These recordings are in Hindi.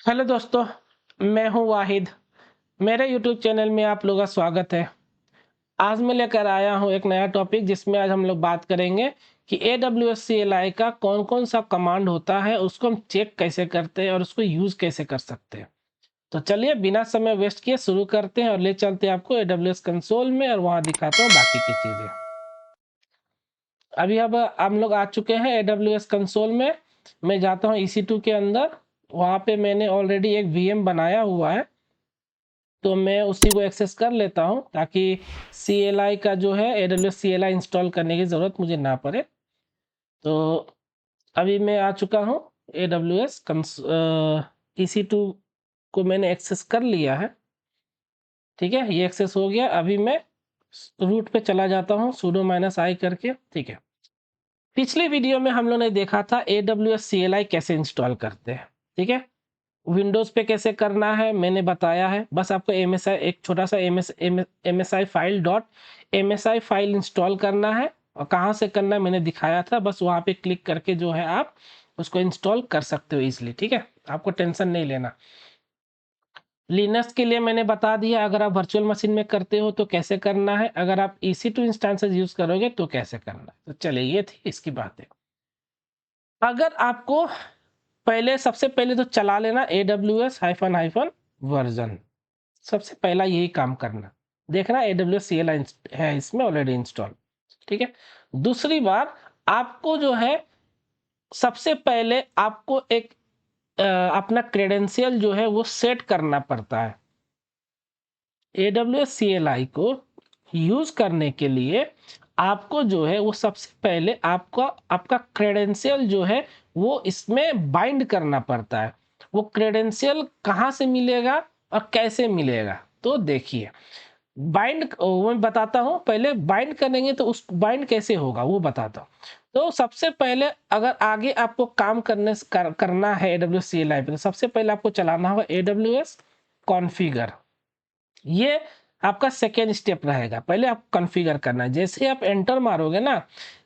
हेलो दोस्तों, मैं हूं वाहिद। मेरे यूट्यूब चैनल में आप लोगों का स्वागत है। आज मैं लेकर आया हूं एक नया टॉपिक जिसमें आज हम लोग बात करेंगे कि AWS CLI का कौन कौन सा कमांड होता है, उसको हम चेक कैसे करते हैं और उसको यूज़ कैसे कर सकते हैं। तो चलिए बिना समय वेस्ट किए शुरू करते हैं और ले चलते हैं आपको AWS कंसोल में और वहाँ दिखाता हूँ बाकी की चीज़ें। अभी अब हम लोग आ चुके हैं AWS कंसोल में। मैं जाता हूँ EC2 के अंदर। वहाँ पे मैंने ऑलरेडी एक VM बनाया हुआ है, तो मैं उसी को एक्सेस कर लेता हूं ताकि CLI का जो है AWS CLI इंस्टॉल करने की ज़रूरत मुझे ना पड़े। तो अभी मैं आ चुका हूं AWS EC2 को मैंने एक्सेस कर लिया है। ठीक है, ये एक्सेस हो गया। अभी मैं रूट पे चला जाता हूं sudo -i करके। ठीक है, पिछले वीडियो में हम लोग ने देखा था AWS CLI कैसे इंस्टॉल करते हैं। ठीक है, विंडोज़ पे कैसे करना है मैंने बताया है। बस आपको MSI एक छोटा सा MSI फाइल इंस्टॉल करना है और कहाँ से करना है मैंने दिखाया था। बस वहाँ पे क्लिक करके जो है आप उसको इंस्टॉल कर सकते हो ईजिली। ठीक है, आपको टेंशन नहीं लेना। लिनक्स के लिए मैंने बता दिया, अगर आप वर्चुअल मशीन में करते हो तो कैसे करना है, अगर आप EC2 इंस्टेंसेस यूज़ करोगे तो कैसे करना है। तो चलिए, ये थी इसकी बातें। अगर आपको पहले सबसे पहले तो चला लेना AWS हाइफन वर्जन। सबसे पहला यही काम करना, देखना AWS CLI है इसमें ऑलरेडी इंस्टॉल। ठीक है, दूसरी बार आपको जो है सबसे पहले आपको एक अपना क्रेडेंशियल जो है वो सेट करना पड़ता है। AWS CLI को यूज़ करने के लिए आपको जो है वो सबसे पहले आपका क्रेडेंशियल जो है वो इसमें बाइंड करना पड़ता है। वो क्रेडेंशियल कहाँ से मिलेगा और कैसे मिलेगा, तो देखिए। बाइंड मैं बताता हूँ, पहले बाइंड करेंगे तो उस बाइंड कैसे होगा वो बताता हूँ। तो सबसे पहले अगर आगे आपको काम करना है AWS CLI पे, तो सबसे पहले आपको चलाना होगा AWS कॉन्फ़िगर। ये आपका सेकेंड स्टेप रहेगा। पहले आप कॉन्फ़िगर करना है। जैसे आप एंटर मारोगे ना,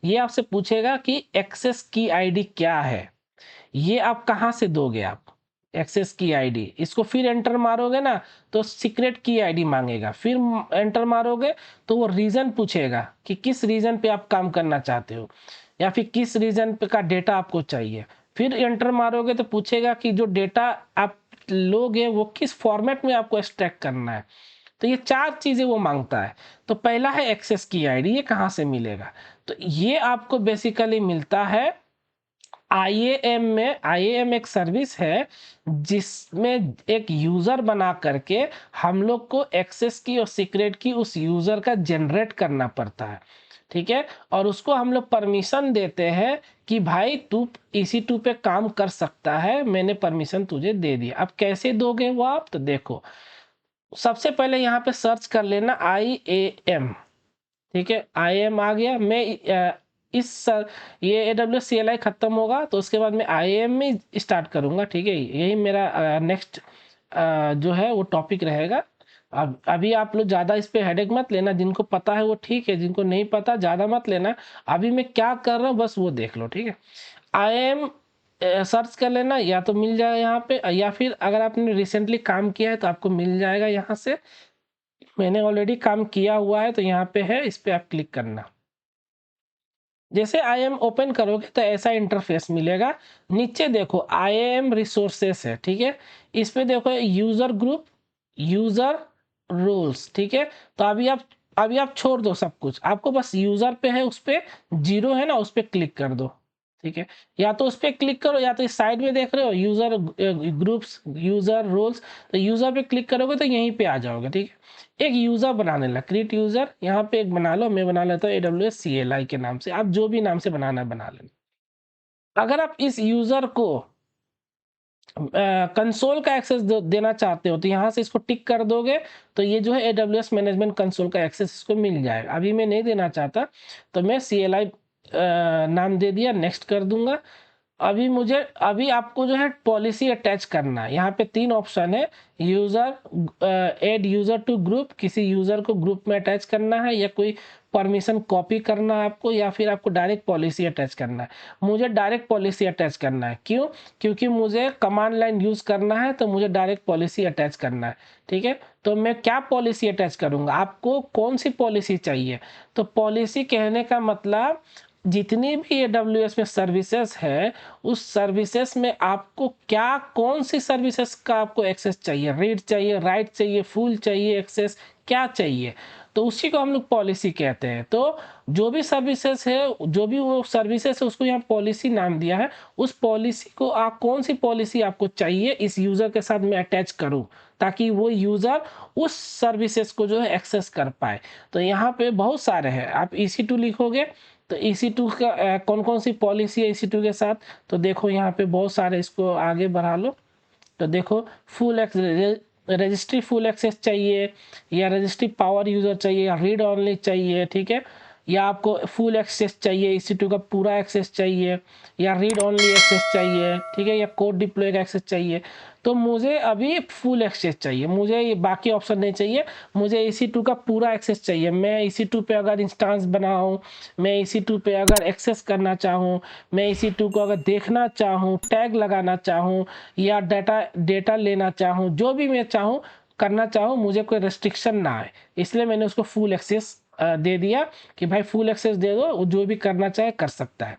ये आपसे पूछेगा कि एक्सेस की आईडी क्या है। ये आप कहाँ से दोगे, आप एक्सेस की आईडी। इसको फिर एंटर मारोगे ना तो सीक्रेट की आईडी मांगेगा। फिर एंटर मारोगे तो वो रीजन पूछेगा कि किस रीजन पे आप काम करना चाहते हो या फिर किस रीजन पे का डेटा आपको चाहिए। फिर एंटर मारोगे तो पूछेगा कि जो डेटा आप लोगे वो किस फॉर्मेट में आपको एक्सट्रैक्ट करना है। तो ये चार चीज़ें वो मांगता है। तो पहला है एक्सेस की आईडी, ये कहाँ से मिलेगा। तो ये आपको बेसिकली मिलता है IAM में। IAM एक सर्विस है जिसमें एक यूज़र बना करके हम लोग को एक्सेस की और सीक्रेट की उस यूज़र का जनरेट करना पड़ता है। ठीक है, और उसको हम लोग परमिशन देते हैं कि भाई तू EC2 पे काम कर सकता है, मैंने परमिशन तुझे दे दिया। अब कैसे दोगे वो आप, तो देखो सबसे पहले यहाँ पे सर्च कर लेना IAM। ठीक है, IAM आ गया। मैं ये AWS CLI खत्म होगा तो उसके बाद मैं IAM में स्टार्ट करूँगा। ठीक है, यही मेरा नेक्स्ट जो है वो टॉपिक रहेगा। अब अभी आप लोग ज़्यादा इस पे हेडेक मत लेना, जिनको पता है वो ठीक है, जिनको नहीं पता ज़्यादा मत लेना। अभी मैं क्या कर रहा हूँ बस वो देख लो। ठीक है, IAM सर्च कर लेना, या तो मिल जाए यहाँ पे, या फिर अगर आपने रिसेंटली काम किया है तो आपको मिल जाएगा यहाँ से। मैंने ऑलरेडी काम किया हुआ है तो यहाँ पे है, इस पे आप क्लिक करना। जैसे IAM ओपन करोगे तो ऐसा इंटरफेस मिलेगा। नीचे देखो IAM रिसोर्सेस है। ठीक है, इस पे देखो यूजर ग्रुप, यूजर रोल्स। ठीक है, तो अभी आप छोड़ दो सब कुछ, आपको बस यूजर पे है, उस पे जीरो है ना, उस पे क्लिक कर दो। ठीक है, या तो उस पे क्लिक करो या तो इस साइड में देख रहे हो यूजर ग्रुप्स, यूजर रोल्स, तो यूजर पे क्लिक करोगे तो यहीं पे आ जाओगे। ठीक है, एक यूजर बनाने लगा, क्रिएट यूजर, यहाँ पे एक बना लो। मैं बना लेता हूँ AWS CLI के नाम से, आप जो भी नाम से बनाना है बना लेना। अगर आप इस यूजर को कंसोल का एक्सेस देना चाहते हो तो यहाँ से इसको टिक कर दोगे तो ये जो है AWS मैनेजमेंट कंसोल का एक्सेस इसको मिल जाएगा। अभी मैं नहीं देना चाहता तो मैं CLI नाम दे दिया, नेक्स्ट कर दूंगा। अभी आपको जो है पॉलिसी अटैच करना है। यहाँ पे 3 ऑप्शन है, user, add user to group, किसी यूज़र को ग्रुप में अटैच करना है, या कोई परमिशन कॉपी करना है आपको, या फिर आपको डायरेक्ट पॉलिसी अटैच करना है। मुझे डायरेक्ट पॉलिसी अटैच करना है। क्यों? क्योंकि मुझे कमांड लाइन यूज़ करना है, तो मुझे डायरेक्ट पॉलिसी अटैच करना है। ठीक है, तो मैं क्या पॉलिसी अटैच करूँगा? आपको कौन सी पॉलिसी चाहिए? तो पॉलिसी कहने का मतलब जितनी भी AWS में सर्विसेज है, उस सर्विसेज में आपको क्या, कौन सी सर्विसेज का आपको एक्सेस चाहिए, रीड चाहिए, राइट चाहिए, फुल चाहिए एक्सेस, क्या चाहिए, तो उसी को हम लोग पॉलिसी कहते हैं। तो जो भी सर्विसेज है, जो भी वो सर्विसेज है, उसको यहाँ पॉलिसी नाम दिया है। उस पॉलिसी को आप, कौन सी पॉलिसी आपको चाहिए इस यूज़र के साथ मैं अटैच करूँ, ताकि वो यूज़र उस सर्विसेज को जो है एक्सेस कर पाए। तो यहाँ पे बहुत सारे हैं, आप EC2 लिखोगे तो EC2 का कौन कौन सी पॉलिसी है EC2 के साथ, तो देखो यहाँ पे बहुत सारे, इसको आगे बढ़ा लो तो देखो फुल रजिस्ट्री फुल एक्सेस चाहिए, या रजिस्ट्री पावर यूज़र चाहिए, या रीड ऑनली चाहिए। ठीक है, या आपको फुल एक्सेस चाहिए, EC2 का पूरा एक्सेस चाहिए, या रीड ऑनली एक्सेस चाहिए। ठीक है, या कोड डिप्लॉय का एक्सेस चाहिए। तो मुझे अभी फुल एक्सेस चाहिए, मुझे ये बाकी ऑप्शन नहीं चाहिए, मुझे EC2 का पूरा एक्सेस चाहिए। मैं EC2 पे अगर इंस्टेंस बनाऊँ, मैं EC2 पे अगर एक्सेस करना चाहूँ, मैं EC2 को अगर देखना चाहूँ, टैग लगाना चाहूँ, या डेटा लेना चाहूँ, जो भी मैं चाहूँ करना चाहूँ, मुझे कोई रेस्ट्रिक्शन ना आए, इसलिए मैंने उसको फुल एक्सेस दे दिया कि भाई फुल एक्सेस दे दो, जो भी करना चाहे कर सकता है।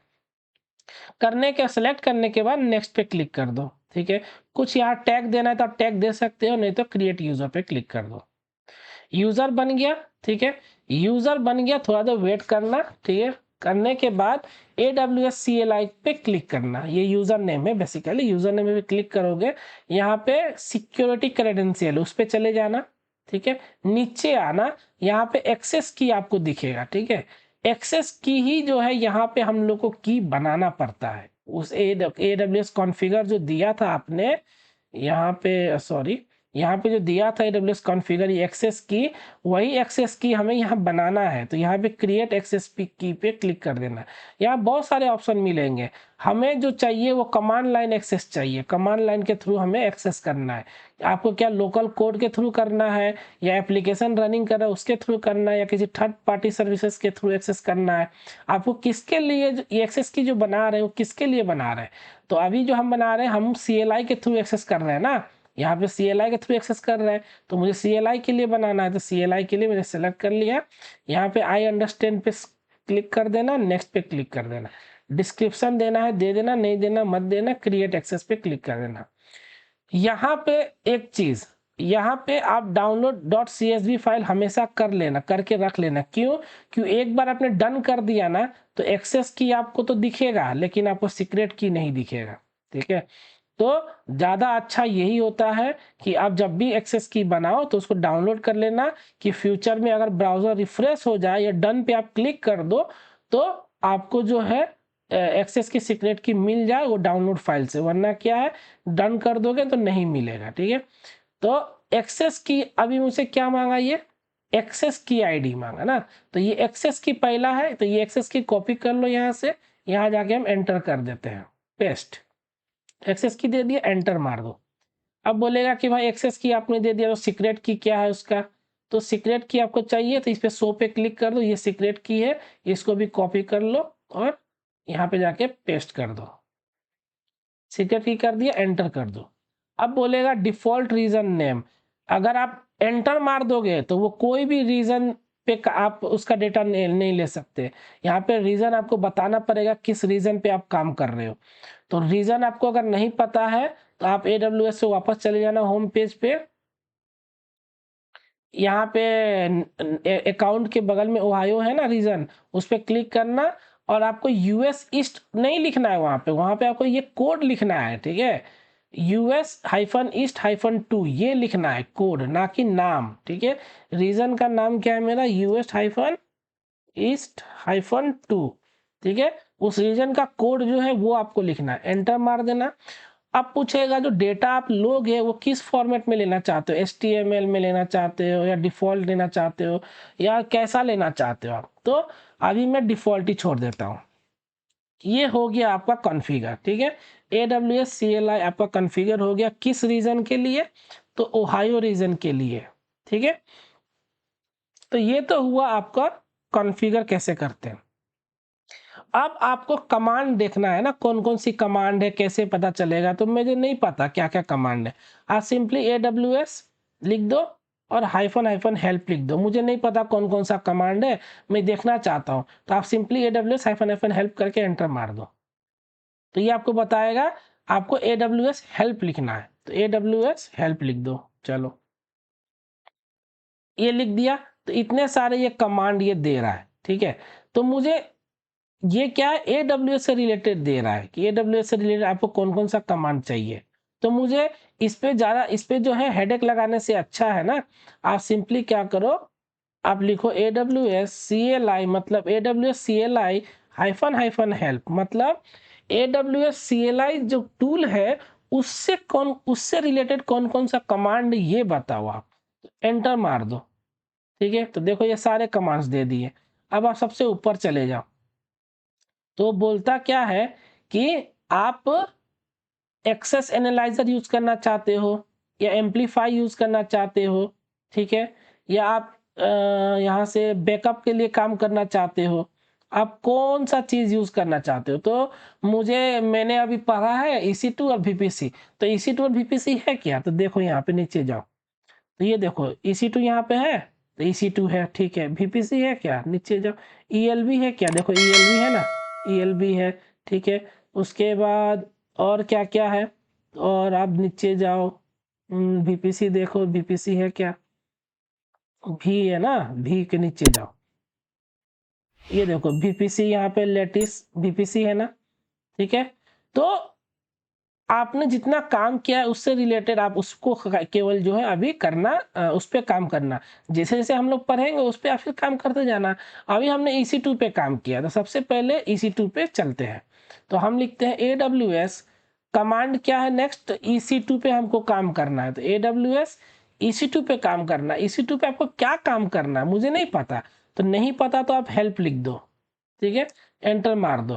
करने के सेलेक्ट करने के बाद नेक्स्ट पे क्लिक कर दो। ठीक है, कुछ यहाँ टैग देना है तो आप टैग दे सकते हो, नहीं तो क्रिएट यूजर पे क्लिक कर दो। यूजर बन गया। ठीक है, यूजर बन गया, थोड़ा देर वेट करना। ठीक है, करने के बाद AWS CLI पे क्लिक करना, ये यूजर नेम है, बेसिकली यूजर नेम पे क्लिक करोगे, यहाँ पे सिक्योरिटी क्रेडेंशियल उस पे चले जाना। ठीक है, नीचे आना, यहाँ पे एक्सेस की आपको दिखेगा। ठीक है, एक्सेस की ही जो है यहाँ पे हम लोग को की बनाना पड़ता है। उस AWS कॉन्फ़िगर जो दिया था आपने यहाँ पे, सॉरी, यहाँ पे जो दिया था AWS कॉन्फ़िगर एक्सेस की, वही एक्सेस की हमें यहाँ बनाना है। तो यहाँ पे क्रिएट एक्सेस की पे क्लिक कर देना। यहाँ बहुत सारे ऑप्शन मिलेंगे, हमें जो चाहिए वो कमांड लाइन एक्सेस चाहिए, कमांड लाइन के थ्रू हमें एक्सेस करना है। आपको क्या लोकल कोड के थ्रू करना है, या एप्लीकेशन रनिंग कर रहा है उसके थ्रू करना है, या किसी थर्ड पार्टी सर्विसेज के थ्रू एक्सेस करना है, आपको किसके लिए ये एक्सेस की जो बना रहे हो, किसके लिए बना रहे हैं। तो अभी जो हम बना रहे हैं, हम CLI के थ्रू एक्सेस कर रहे हैं ना, यहाँ पे CLI के थ्रू एक्सेस कर रहे हैं, तो मुझे CLI के लिए बनाना है, तो CLI के लिए मैंने सेलेक्ट कर लिया। यहाँ पे आई अंडरस्टैंड पे क्लिक कर देना, नेक्स्ट पे क्लिक कर देना, डिस्क्रिप्शन देना है दे देना, नहीं देना मत देना, क्रिएट एक्सेस पे क्लिक कर देना। यहाँ पे एक चीज, यहाँ पे आप डाउनलोड .csv फाइल हमेशा कर लेना, करके रख लेना। क्यों एक बार आपने डन कर दिया ना, तो एक्सेस की आपको तो दिखेगा, लेकिन आपको सीक्रेट की नहीं दिखेगा। ठीक है, तो ज़्यादा अच्छा यही होता है कि आप जब भी एक्सेस की बनाओ तो उसको डाउनलोड कर लेना, कि फ्यूचर में अगर ब्राउज़र रिफ्रेश हो जाए या डन पे आप क्लिक कर दो, तो आपको जो है एक्सेस की सीक्रेट की मिल जाए वो डाउनलोड फाइल से, वरना क्या है, डन कर दोगे तो नहीं मिलेगा। ठीक है, तो एक्सेस की अभी मुझसे क्या मांगा, ये एक्सेस की आईडी मांगा ना, तो ये एक्सेस की पहला है, तो ये एक्सेस की कॉपी कर लो यहाँ से, यहाँ जाके हम एंटर कर देते हैं, पेस्ट, एक्सेस की दे दिया, एंटर मार दो। अब बोलेगा कि भाई एक्सेस की आपने दे दिया, तो सीक्रेट की क्या है उसका, तो सीक्रेट की आपको चाहिए तो इस पे शो पे क्लिक कर दो, ये सीक्रेट की है, इसको भी कॉपी कर लो और यहाँ पे जाके पेस्ट कर दो। सीक्रेट की कर दिया, एंटर कर दो। अब बोलेगा डिफॉल्ट रीजन नेम, अगर आप एंटर मार दोगे तो वो कोई भी रीजन पे आप उसका डेटा नहीं ले सकते। यहाँ पे रीजन आपको बताना पड़ेगा किस रीजन पे आप काम कर रहे हो। तो रीजन आपको अगर नहीं पता है तो आप AWS से वापस चले जाना होम पेज पे, यहाँ पे अकाउंट के बगल में ओहायो है ना रीजन, उस पर क्लिक करना, और आपको US ईस्ट नहीं लिखना है, वहाँ पे आपको ये कोड लिखना है। ठीक है, US-East-2 ये लिखना है कोड, ना कि नाम। ठीक है, रीजन का नाम क्या है मेरा, US-East-2। ठीक है, उस रीजन का कोड जो है वो आपको लिखना है, एंटर मार देना। अब पूछेगा जो डेटा आप लोगे वो किस फॉर्मेट में लेना चाहते हो, HTML में लेना चाहते हो, या डिफ़ॉल्ट लेना चाहते हो, या कैसा लेना चाहते हो आप, तो अभी मैं डिफ़ॉल्ट ही छोड़ देता हूँ। ये हो गया आपका कॉन्फ़िगर, ठीक है। AWS CLI आपका कॉन्फ़िगर हो गया किस रीजन के लिए? तो ओहायो रीजन के लिए, ठीक है। तो ये तो हुआ आपका कॉन्फ़िगर कैसे करते हैं। अब आपको कमांड देखना है ना, कौन-कौन सी कमांड है, कैसे पता चलेगा? तो मुझे नहीं पता क्या-क्या कमांड है। आप सिंपली AWS लिख दो और हाइफ़न हेल्प लिख दो। मुझे नहीं पता कौन-कौन सा कमांड है, मैं देखना चाहता हूँ। तो आप सिंपली AWS हाइफ़न हेल्प करके एंटर मार दो। तो ये आपको बताएगा, आपको AWS हेल्प लिखना है। तो AWS हेल्प लिख दो, चलो। ये लिख दिया, तो इतने सारे ये कमांड ये दे रहा है, ठीक है। तो मुझे ये क्या है, AWS से रिलेटेड दे रहा है कि AWS से रिलेटेड आपको कौन-कौन सा कमांड चाहिए। तो मुझे इस पे जो है हेडेक लगाने से अच्छा है ना, आप सिंपली क्या करो, आप लिखो AWS CLI, मतलब AWS CLI हाइफ़न हेल्प, मतलब AWS CLI जो टूल है, उससे रिलेटेड कौन-कौन सा कमांड ये बताओ आप। एंटर मार दो, ठीक है। तो देखो ये सारे कमांड्स दे दिए। अब आप सबसे ऊपर चले जाओ। तो बोलता क्या है कि आप एक्सेस एनालाइज़र यूज़ करना चाहते हो या एम्पलीफाई यूज़ करना चाहते हो, ठीक है? या आप यहाँ से बैकअप के लिए काम करना चाहते हो। आप कौन-सा चीज़ यूज़ करना चाहते हो? तो मैंने अभी पढ़ा है EC2 और VPC। तो EC2 और VPC है क्या? तो देखो यहाँ पे नीचे जाओ। तो ये देखो EC2 यहाँ पे है, तो EC2 है, ठीक है। VPC है क्या? नीचे जाओ। ELB है क्या? देखो ELB है ना? ELB है, ठीक है। उसके बाद और क्या-क्या है? और आप नीचे जाओ, VPC देखो, VPC है क्या? भी है ना? भी के नीचे जाओ। ये देखो VPC यहाँ पे लेटिस VPC है ना? ठीक है? तो आपने जितना काम किया है उससे रिलेटेड आप उसको केवल जो है अभी करना, उस पे काम करना। जैसे-जैसे हम लोग पढ़ेंगे उस पे आप फिर काम करते जाना। अभी हमने EC2 पे काम किया, तो सबसे पहले EC2 पे चलते हैं। तो हम लिखते हैं AWS, कमांड क्या है नेक्स्ट, EC2 पे हमको काम करना है। तो AWS EC2 पे काम करना है। EC2 पे आपको क्या काम करना है मुझे नहीं पता। तो नहीं पता तो आप हेल्प लिख दो, ठीक है? एंटर मार दो।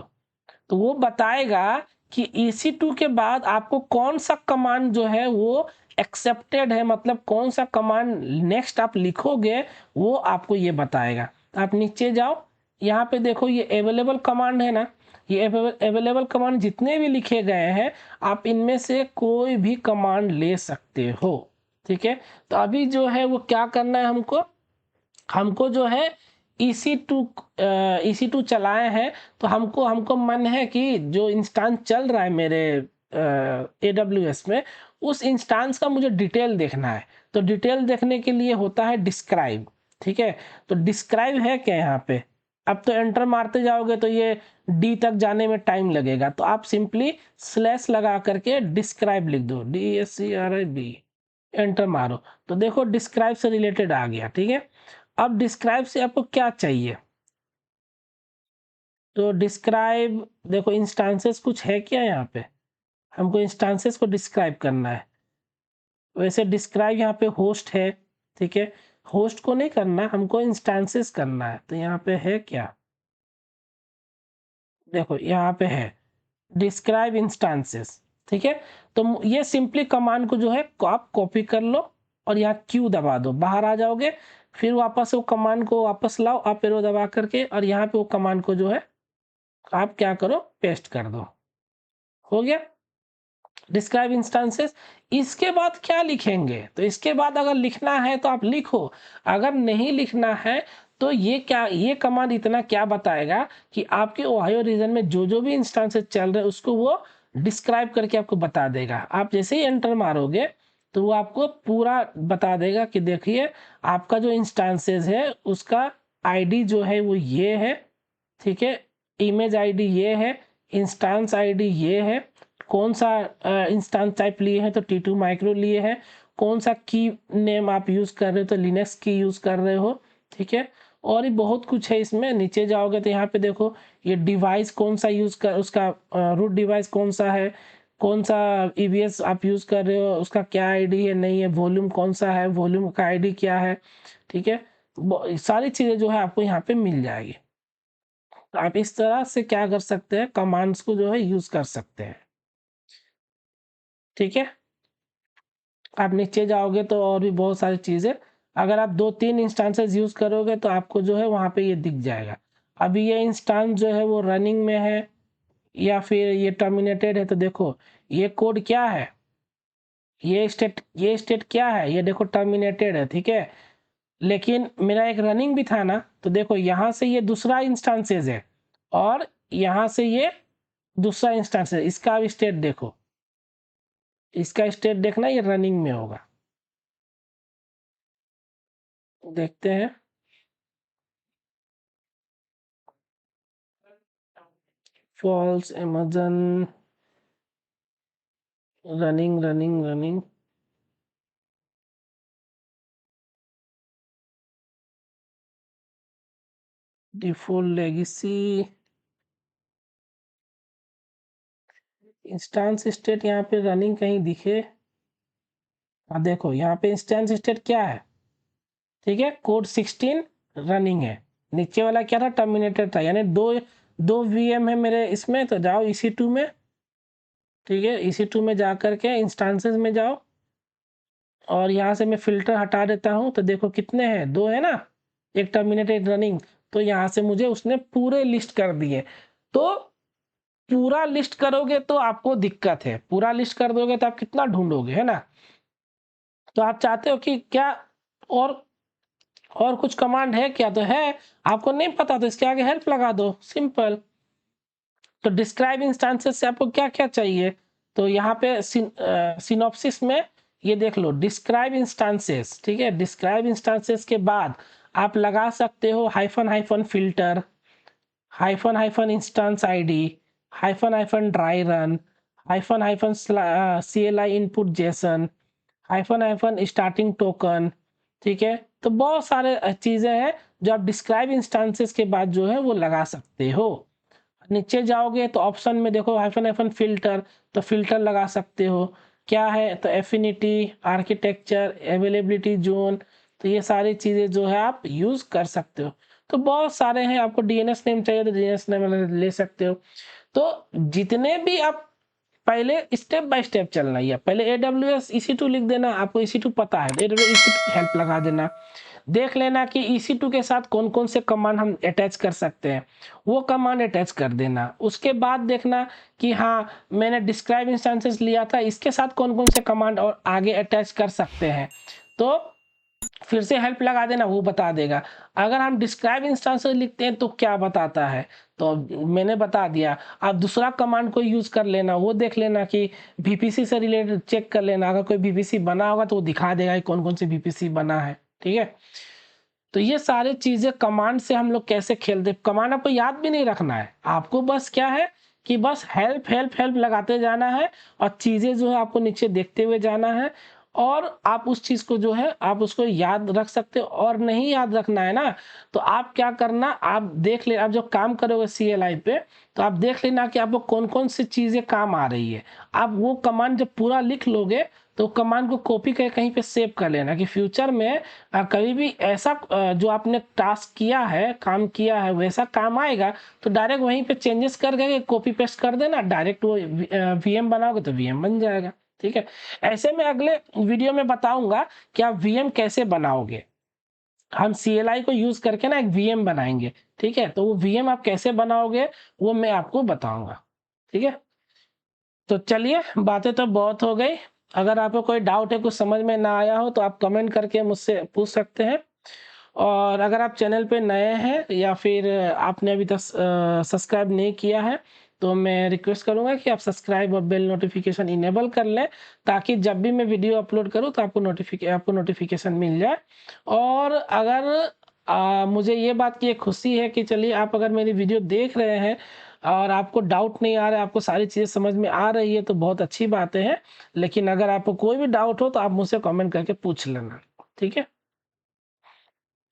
तो वो बताएगा कि EC2 के बाद आपको कौन सा कमांड जो है वो एक्सेप्टेड है, मतलब कौन सा कमांड नेक्स्ट आप लिखोगे वो आपको ये बताएगा। तो आप नीचे जाओ, यहाँ पे देखो ये अवेलेबल कमांड है ना, ये अवेलेबल कमांड जितने भी लिखे गए हैं आप इनमें से कोई भी कमांड ले सकते हो, ठीक है। तो अभी जो है वो क्या करना है हमको, हमको जो है EC2 चलाए हैं, तो हमको हमको मन है कि जो इंस्टेंस चल रहा है मेरे AWS में, उस इंस्टेंस का मुझे डिटेल देखना है। तो डिटेल देखने के लिए होता है डिस्क्राइब, ठीक है। तो डिस्क्राइब है क्या यहाँ पे, अब तो एंटर मारते जाओगे तो ये डी तक जाने में टाइम लगेगा। तो आप सिंपली स्लैश लगा करके डिस्क्राइब लिख दो, DSCRIB, एंटर मारो। तो देखो डिस्क्राइब से रिलेटेड आ गया, ठीक है। अब डिस्क्राइब से आपको क्या चाहिए, तो डिस्क्राइब देखो इंस्टांसेस कुछ है क्या यहाँ पे, हमको इंस्टांसेस को डिस्क्राइब करना है। वैसे डिस्क्राइब यहाँ पे होस्ट है, ठीक है। होस्ट को नहीं करना, हमको इंस्टांसेस करना है। तो यहाँ पे है क्या, देखो यहाँ पे है डिस्क्राइब इंस्टांसेस, ठीक है। तो ये सिंपली कमांड को जो है आप कॉपी कर लो और यहाँ क्यू दबा दो, बाहर आ जाओगे। फिर वापस वो कमांड को वापस लाओ अप एरो दबा करके, और यहाँ पे वो कमांड को जो है आप क्या करो, पेस्ट कर दो। हो गया डिस्क्राइब इंस्टेंसेस। इसके बाद क्या लिखेंगे, तो इसके बाद अगर लिखना है तो आप लिखो, अगर नहीं लिखना है तो ये कमांड इतना क्या बताएगा कि आपके ओहायो रीजन में जो भी इंस्टेंसेस चल रहे हैं उसको वो डिस्क्राइब करके आपको बता देगा। आप जैसे ही एंटर मारोगे तो वो आपको पूरा बता देगा कि देखिए आपका जो इंस्टेंसेस है उसका आईडी जो है वो ये है, ठीक है। इमेज आईडी ये है, इंस्टेंस आईडी ये है, कौन सा इंस्टेंस टाइप लिए हैं तो T2 माइक्रो लिए हैं, कौन सा की नेम आप यूज़ कर रहे हो तो लिनक्स की यूज़ कर रहे हो, ठीक है। और भी बहुत कुछ है इसमें। नीचे जाओगे तो यहाँ पे देखो ये डिवाइस कौन सा यूज़ कर, उसका रूट डिवाइस कौन सा है, कौन सा EBS आप यूज़ कर रहे हो, उसका क्या आईडी है, नहीं है, वॉल्यूम कौन सा है, वॉल्यूम का आईडी क्या है, ठीक है। सारी चीज़ें जो है आपको यहाँ पे मिल जाएगी। आप इस तरह से क्या कर सकते हैं, कमांड्स को जो है यूज़ कर सकते हैं। ठीक है? आप नीचे जाओगे तो और भी बहुत सारी चीज़ें, अगर आप 2-3 इंस्टेंसेस यूज़ करोगे तो आपको जो है वहाँ पे ये दिख जाएगा। अभी ये इंस्टेंस जो है वो रनिंग में है या फिर ये टर्मिनेटेड है, तो देखो ये कोड क्या है? ये स्टेट क्या है? ये देखो टर्मिनेटेड है, ठीक है? लेकिन मेरा एक रनिंग भी था ना, तो देखो यहाँ से ये दूसरा इंस्टेंसेस है और यहाँ से ये दूसरा इंस्टेंस है। इसका भी स्टेट देखो, इसका स्टेट देखना, ये रनिंग में होगा। देखते हैं। False, Amazon, running, running, running. Default legacy, instance state यहाँ पे रनिंग कहीं दिखे? हाँ देखो, यहाँ पे इंस्टेंस स्टेट क्या है? ठीक है, कोड 16 रनिंग है। नीचे वाला क्या था? टर्मिनेटेड था। यानी दो वीएम है मेरे इसमें, तो जाओ EC2 में। ठीक है, EC2 में जा कर के इंस्टेंसेस में जाओ और यहाँ से मैं फ़िल्टर हटा देता हूँ, तो देखो कितने हैं? 2 है ना? एक टर्मिनेटेड रनिंग, तो यहाँ से मुझे उसने पूरे लिस्ट कर दिए। तो पूरा लिस्ट करोगे तो आपको दिक्कत है, पूरा लिस्ट कर दोगे तो आप कितना ढूँढोगे, है ना? तो आप चाहते हो कि क्या और और कुछ कमांड है क्या? तो है, आपको नहीं पता तो इसके आगे हेल्प लगा दो, सिंपल। तो डिस्क्राइब इंस्टेंसेस से आपको क्या-क्या चाहिए? तो यहाँ पे सिनॉप्सिस में ये देख लो, डिस्क्राइब इंस्टेंसेस, ठीक है? डिस्क्राइब इंस्टेंसेस के बाद आप लगा सकते हो hyphen hyphen filter, hyphen hyphen instance ID, hyphen hyphen dry run, hyphen hyphen CLI input Jason, hyphen hyphen starting token, ठीक है? तो बहुत सारे चीज़ें हैं जो आप डिस्क्राइब इंस्टेंसेस के बाद जो है वो लगा सकते हो। नीचे जाओगे तो ऑप्शन में देखो हाइफ़न हाइफ़न फ़िल्टर, तो फ़िल्टर लगा सकते हो। क्या है? तो एफिनिटी, आर्किटेक्चर, अवेलेबिलिटी ज़ोन, तो ये सारी चीज़ें जो है आप यूज़ कर सकते हो। तो बहुत सारे हैं, आपको डीएनएस नेम चाहिए तो डीएनएस नेम ले सकते हो। तो जितने भी आप पहले स्टेप बाय स्टेप चलना ही है। पहले AWS EC2 लिख देना, आपको EC2 पता है, तो AWS EC2 हेल्प लगा देना। देख लेना कि EC2 के साथ कौन-कौन से कमांड हम अटैच कर सकते हैं, वो कमांड अटैच कर देना। उसके बाद देखना कि हाँ, मैंने डिस्क्राइब इंस्टेंसेस लिया था, इसके साथ कौन-कौन से कमांड और आगे अटैच कर सकते हैं। तो फिर से हेल्प लगा देना, वो बता देगा। अगर हम डिस्क्राइब इंस्टेंसेस लिखते हैं तो क्या बताता है, तो मैंने बता दिया। आप दूसरा कमांड को यूज़ कर लेना, वो देख लेना कि VPC से रिलेटेड चेक कर लेना, अगर कोई VPC बना होगा तो वो दिखा देगा कि कौन-कौन सी VPC बना है, ठीक है? तो ये सारी चीज़ें कमांड से हम लोग कैसे खेलते, कमांड आपको याद भी नहीं रखना है, आपको बस क्या है कि बस हेल्प, हेल्प, हेल्प लगाते जाना है और चीज़ें जो है आपको नीचे देखते हुए जाना है और आप उस चीज़ को जो है आप उसको याद रख सकते हो और नहीं याद रखना है ना, तो आप क्या करना, आप देख ले, आप जब काम करोगे CLI पे, तो आप देख लेना कि आपको कौन-कौन सी चीज़ें काम आ रही है। आप वो कमांड जब पूरा लिख लोगे, तो कमांड को कॉपी करके कहीं पे सेव कर लेना कि फ्यूचर में कभी भी ऐसा जो आपने टास्क किया है, काम किया है, वैसा काम आएगा, तो डायरेक्ट वहीं पे चेंजेस कर करके कॉपी पेस्ट कर देना, डायरेक्ट वो VM बनाओगे तो VM बन जाएगा, ठीक है? ऐसे में अगले वीडियो में बताऊँगा कि आप VM कैसे बनाओगे। हम CLI को यूज़ करके ना एक VM बनाएँगे, ठीक है? तो वो VM आप कैसे बनाओगे, वो मैं आपको बताऊँगा, ठीक है? तो चलिए, बातें तो बहुत हो गई। अगर आपको कोई डाउट है, कुछ समझ में ना आया हो, तो आप कमेंट करके मुझसे पूछ सकते हैं। और अगर आप चैनल पे नए हैं या फिर आपने अभी तक सब्सक्राइब नहीं किया है, तो मैं रिक्वेस्ट करूँगा कि आप सब्सक्राइब और बेल नोटिफ़िकेशन इनेबल कर लें, ताकि जब भी मैं वीडियो अपलोड करूँ तो आपको नोटिफ़िकेशन मिल जाए। और अगर मुझे ये बात की एक खुशी है कि चलिए, आप अगर मेरी वीडियो देख रहे हैं और आपको डाउट नहीं आ रहा है, आपको सारी चीज़ें समझ में आ रही है, तो बहुत अच्छी बातें हैं। लेकिन अगर आपको कोई भी डाउट हो तो आप मुझसे कमेंट करके पूछ लेना, ठीक है?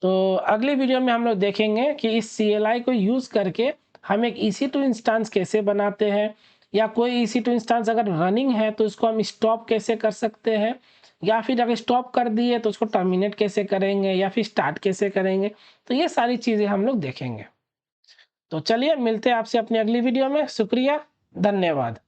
तो अगली वीडियो में हम लोग देखेंगे कि इस CLI को यूज़ करके हम एक EC2 इंस्टेंस कैसे बनाते हैं, या कोई EC2 इंस्टेंस अगर रनिंग है तो इसको हम स्टॉप कैसे कर सकते हैं, या फिर अगर स्टॉप कर दिए तो उसको टर्मिनेट कैसे करेंगे, या फिर स्टार्ट कैसे करेंगे। तो ये सारी चीज़ें हम लोग देखेंगे। तो चलिए मिलते हैं आपसे अपनी अगली वीडियो में। शुक्रिया, धन्यवाद।